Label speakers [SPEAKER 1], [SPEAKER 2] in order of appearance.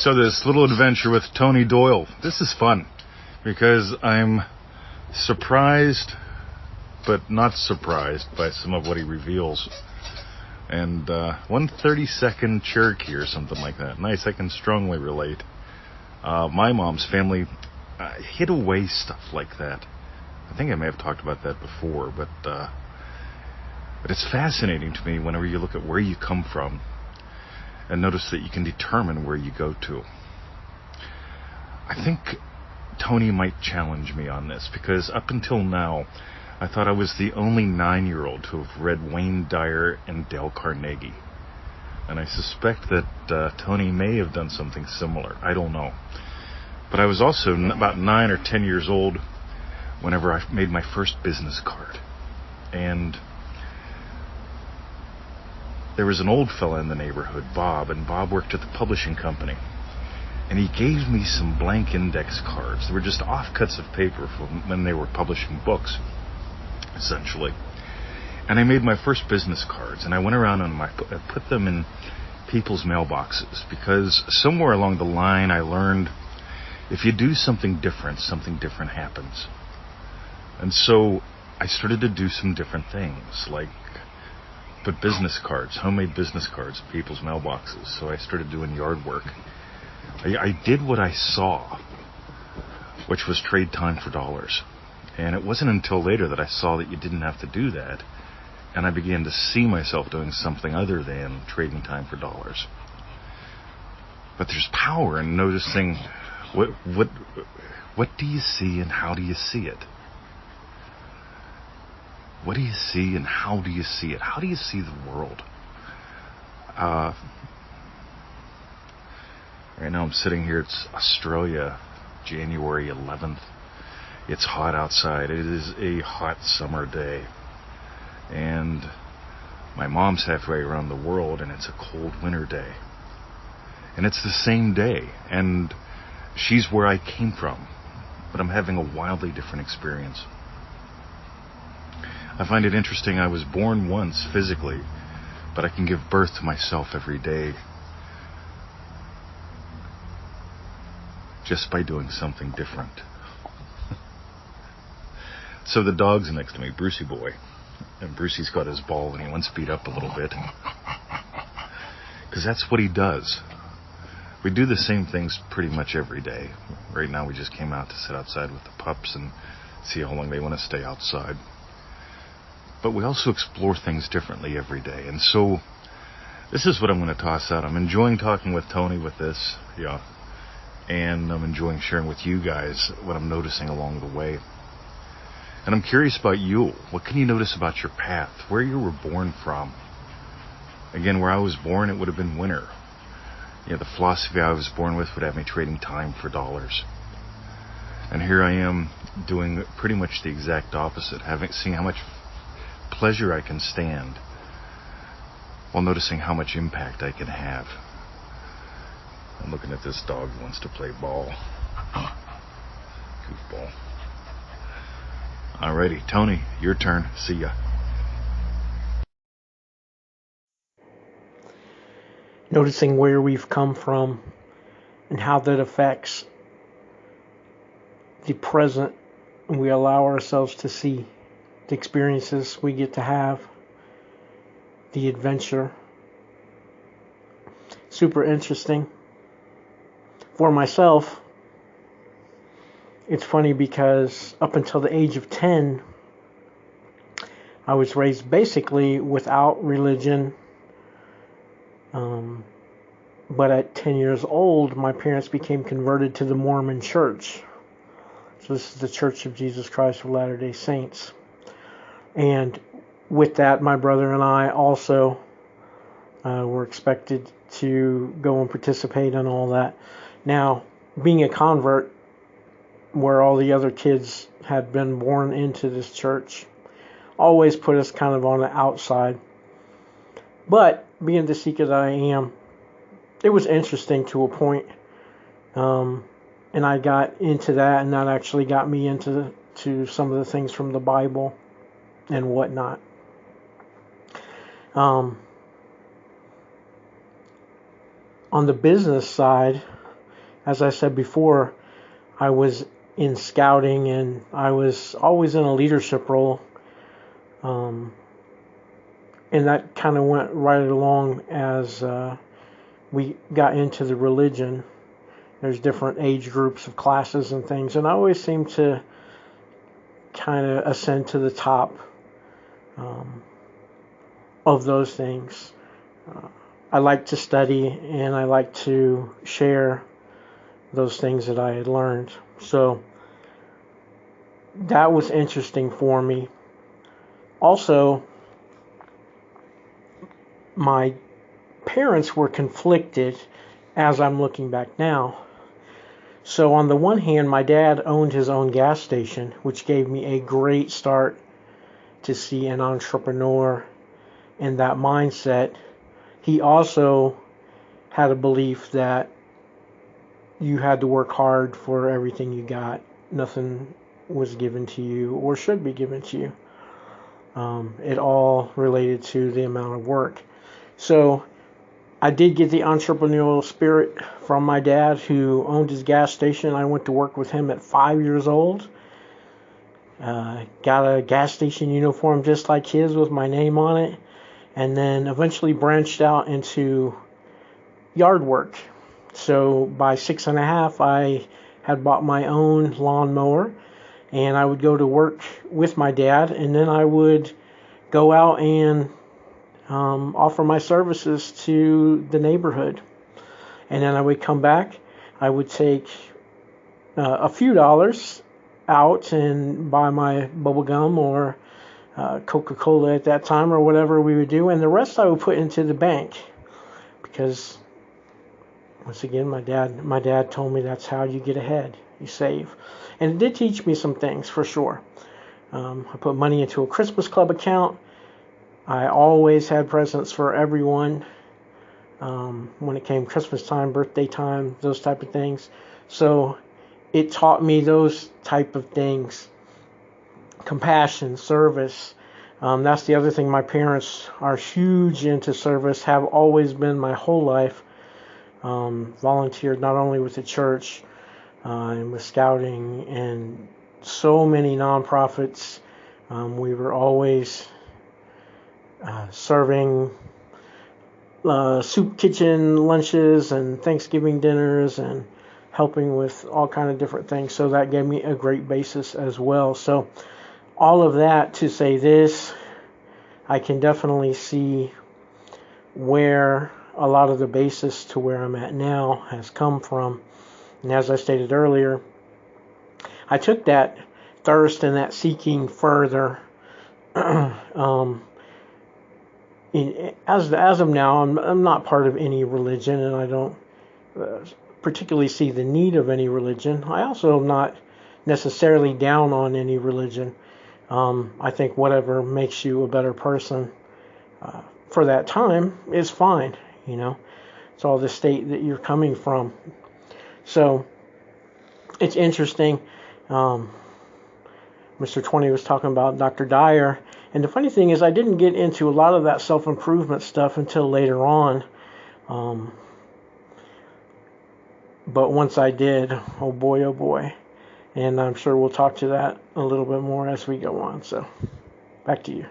[SPEAKER 1] So this little adventure with Tony Doyle, this is fun because I'm surprised but not surprised by some of what he reveals. And 1/32nd Cherokee or something like that. Nice, I can strongly relate. My mom's family hid away stuff like that. I think I may have talked about that before, but it's fascinating to me whenever you look at where you come from and notice that you can determine where you go to. I think Tony might challenge me on this because up until now, I thought I was the only 9-year-old to have read Wayne Dyer and Dale Carnegie. And I suspect that Tony may have done something similar. I don't know. But I was also about 9 or 10 years old whenever I made my first business card. And there was an old fella in the neighborhood, Bob, and Bob worked at the publishing company. And he gave me some blank index cards. They were just offcuts of paper from when they were publishing books, essentially. And I made my first business cards, and I went around and I put them in people's mailboxes, because somewhere along the line I learned if you do something different happens. And so I started to do some different things, like put business cards, homemade business cards in people's mailboxes. So I started doing yard work. I did what I saw, which was trade time for dollars. And it wasn't until later that I saw that you didn't have to do that. And I began to see myself doing something other than trading time for dollars. But there's power in noticing what do you see and how do you see it? What do you see and how do you see it? How do you see the world? Right now I'm sitting here, it's Australia, January 11th. It's hot outside. It is a hot summer day. And my mom's halfway around the world and it's a cold winter day. And it's the same day. And she's where I came from. But I'm having a wildly different experience. I find it interesting. I was born once physically, but I can give birth to myself every day just by doing something different. So the dog's next to me, Brucey boy, and Brucey's got his ball and he wants beat up a little bit because that's what he does. We do the same things pretty much every day. Right now we just came out to sit outside with the pups and see how long they want to stay outside. But we also explore things differently every day. And so this is what I'm going to toss out. I'm enjoying talking with Tony with this, yeah. And I'm enjoying sharing with you guys what I'm noticing along the way. And I'm curious about you. What can you notice about your path? Where you were born from? Again, where I was born, it would have been winter. You know, the philosophy I was born with would have me trading time for dollars. And here I am doing pretty much the exact opposite, seeing how much pleasure I can stand while noticing how much impact I can have. I'm looking at this dog who wants to play ball. Goofball. Alrighty, Tony, your turn. See ya.
[SPEAKER 2] Noticing where we've come from and how that affects the present, and we allow ourselves to see the experiences we get to have, the adventure. Super interesting. For myself, it's funny because up until the age of 10, I was raised basically without religion. But at 10 years old, my parents became converted to the Mormon Church. So this is the Church of Jesus Christ of Latter-day Saints. And with that, my brother and I also were expected to go and participate in all that. Now, being a convert, where all the other kids had been born into this church, always put us kind of on the outside. But being the seeker that I am, it was interesting to a point. And I got into that, and that actually got me into some of the things from the Bible and whatnot. On the business side, as I said before, I was in scouting and I was always in a leadership role. And that kind of went right along as we got into the religion. There's different age groups of classes and things, and I always seem to kind of ascend to the top of those things. I like to study and I like to share those things that I had learned. So that was interesting for me. Also, my parents were conflicted as I'm looking back now. So on the one hand, my dad owned his own gas station, which gave me a great start to see an entrepreneur in that mindset. He also had a belief that you had to work hard for everything you got. Nothing was given to you or should be given to you. It all related to the amount of work. So I did get the entrepreneurial spirit from my dad, who owned his gas station. I went to work with him at 5 years old. Got a gas station uniform just like his with my name on it. And then eventually branched out into yard work. So by 6.5, I had bought my own lawnmower, and I would go to work with my dad, and then I would go out and offer my services to the neighborhood. And then I would come back. I would take a few dollars out and buy my bubble gum or Coca-Cola at that time, or whatever we would do, and the rest I would put into the bank, because once again, my dad told me that's how you get ahead. You save. And it did teach me some things, for sure. I put money into a Christmas Club account. I always had presents for everyone when it came Christmas time, birthday time, those type of things. So it taught me those type of things. Compassion, service. That's the other thing. My parents are huge into service, have always been my whole life. Volunteered not only with the church and with scouting and so many nonprofits. We were always serving soup kitchen lunches and Thanksgiving dinners and helping with all kind of different things. So that gave me a great basis as well. So all of that to say this, I can definitely see where a lot of the basis to where I'm at now has come from. And as I stated earlier, I took that thirst and that seeking further. As of now, I'm not part of any religion, and I don't particularly see the need of any religion. I also am not necessarily down on any religion. I think whatever makes you a better person for that time is fine. You know, it's all the state that you're coming from. So it's interesting. Mr. 20 was talking about Dr. Dyer. And the funny thing is, I didn't get into a lot of that self-improvement stuff until later on. But once I did, oh boy. And I'm sure we'll talk to that a little bit more as we go on. So back to you.